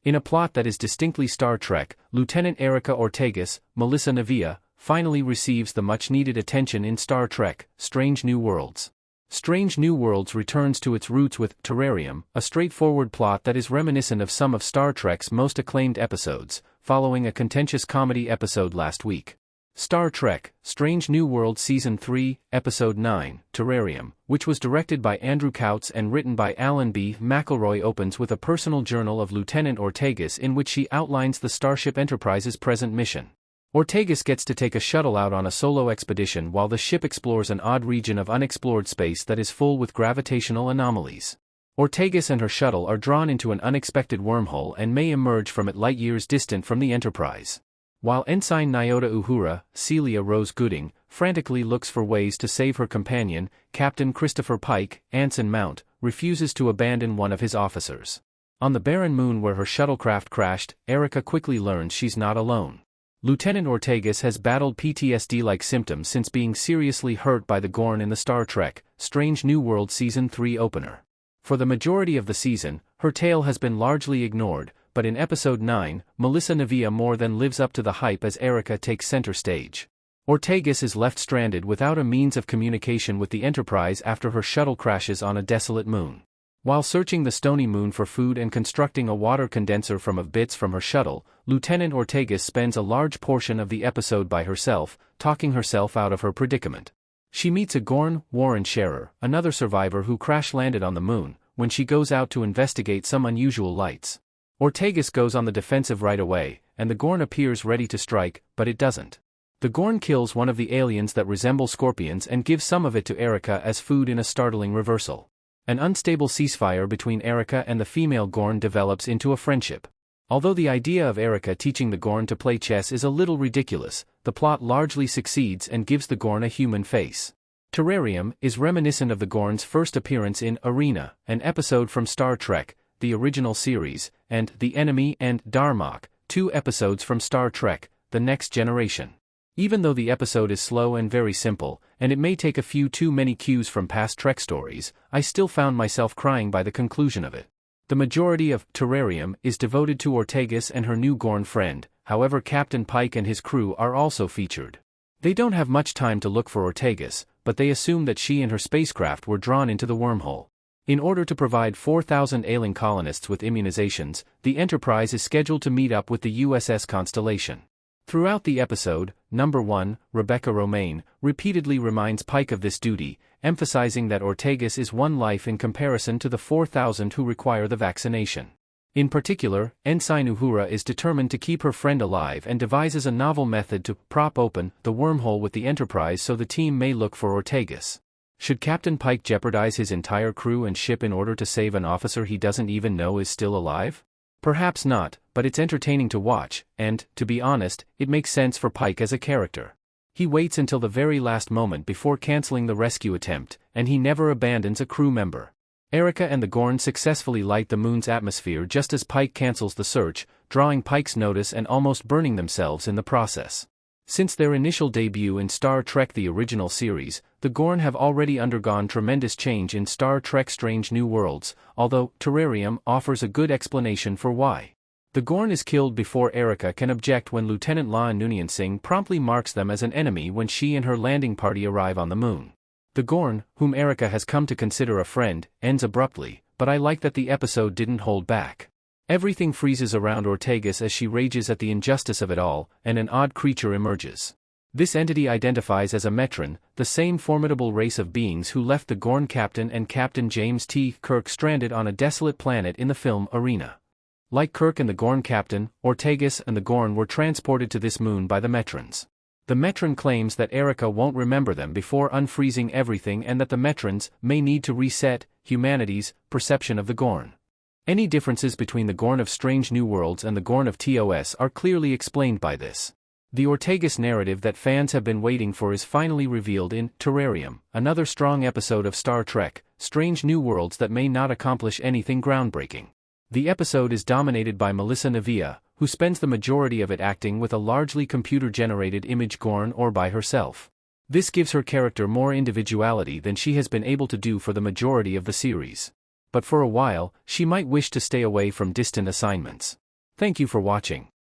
In a plot that is distinctly Star Trek, Lieutenant Erica Ortegas, Melissa Nevia, finally receives the much-needed attention in Star Trek, Strange New Worlds. Strange New Worlds returns to its roots with Terrarium, a straightforward plot that is reminiscent of some of Star Trek's most acclaimed episodes, following a contentious comedy episode last week. Star Trek, Strange New Worlds Season 3, Episode 9, Terrarium, which was directed by Andrew Kautz and written by Alan B. McElroy, opens with a personal journal of Lieutenant Ortegas in which she outlines the Starship Enterprise's present mission. Ortegas gets to take a shuttle out on a solo expedition while the ship explores an odd region of unexplored space that is full with gravitational anomalies. Ortegas and her shuttle are drawn into an unexpected wormhole and may emerge from it light years distant from the Enterprise. While Ensign Nyota Uhura, Celia Rose Gooding, frantically looks for ways to save her companion, Captain Christopher Pike, Anson Mount, refuses to abandon one of his officers. On the barren moon where her shuttlecraft crashed, Erica quickly learns she's not alone. Lieutenant Ortegas has battled PTSD-like symptoms since being seriously hurt by the Gorn in the Star Trek, Strange New Worlds Season 3 opener. For the majority of the season, her tale has been largely ignored, but in Episode 9, Melissa Nevia more than lives up to the hype as Erica takes center stage. Ortegas is left stranded without a means of communication with the Enterprise after her shuttle crashes on a desolate moon. While searching the stony moon for food and constructing a water condenser from bits from her shuttle, Lieutenant Ortegas spends a large portion of the episode by herself, talking herself out of her predicament. She meets a Gorn, Warren Scherer, another survivor who crash-landed on the moon, when she goes out to investigate some unusual lights. Ortegas goes on the defensive right away, and the Gorn appears ready to strike, but it doesn't. The Gorn kills one of the aliens that resemble scorpions and gives some of it to Erica as food in a startling reversal. An unstable ceasefire between Erica and the female Gorn develops into a friendship. Although the idea of Erica teaching the Gorn to play chess is a little ridiculous, the plot largely succeeds and gives the Gorn a human face. Terrarium is reminiscent of the Gorn's first appearance in Arena, an episode from Star Trek, the original series, and The Enemy and Darmok, 2 episodes from Star Trek, The Next Generation. Even though the episode is slow and very simple, and it may take a few too many cues from past Trek stories, I still found myself crying by the conclusion of it. The majority of Terrarium is devoted to Ortegas and her new Gorn friend, however Captain Pike and his crew are also featured. They don't have much time to look for Ortegas, but they assume that she and her spacecraft were drawn into the wormhole. In order to provide 4,000 ailing colonists with immunizations, the Enterprise is scheduled to meet up with the USS Constellation. Throughout the episode, Number 1, Rebecca Romaine, repeatedly reminds Pike of this duty, emphasizing that Ortegas is one life in comparison to the 4,000 who require the vaccination. In particular, Ensign Uhura is determined to keep her friend alive and devises a novel method to prop open the wormhole with the Enterprise so the team may look for Ortegas. Should Captain Pike jeopardize his entire crew and ship in order to save an officer he doesn't even know is still alive? Perhaps not, but it's entertaining to watch, and, to be honest, it makes sense for Pike as a character. He waits until the very last moment before canceling the rescue attempt, and he never abandons a crew member. Erica and the Gorn successfully light the moon's atmosphere just as Pike cancels the search, drawing Pike's notice and almost burning themselves in the process. Since their initial debut in Star Trek the original series, the Gorn have already undergone tremendous change in Star Trek Strange New Worlds, although Terrarium offers a good explanation for why. The Gorn is killed before Erica can object when Lieutenant La Noonien Singh promptly marks them as an enemy when she and her landing party arrive on the moon. The Gorn, whom Erica has come to consider a friend, ends abruptly, but I like that the episode didn't hold back. Everything freezes around Ortegas as she rages at the injustice of it all, and an odd creature emerges. This entity identifies as a Metron, the same formidable race of beings who left the Gorn captain and Captain James T. Kirk stranded on a desolate planet in the film Arena. Like Kirk and the Gorn captain, Ortegas and the Gorn were transported to this moon by the Metrons. The Metron claims that Erica won't remember them before unfreezing everything and that the Metrons may need to reset humanity's perception of the Gorn. Any differences between the Gorn of Strange New Worlds and the Gorn of TOS are clearly explained by this. The Ortegas narrative that fans have been waiting for is finally revealed in Terrarium, another strong episode of Star Trek, Strange New Worlds that may not accomplish anything groundbreaking. The episode is dominated by Melissa Nevia, who spends the majority of it acting with a largely computer-generated image Gorn or by herself. This gives her character more individuality than she has been able to do for the majority of the series. But for a while, she might wish to stay away from distant assignments. Thank you for watching.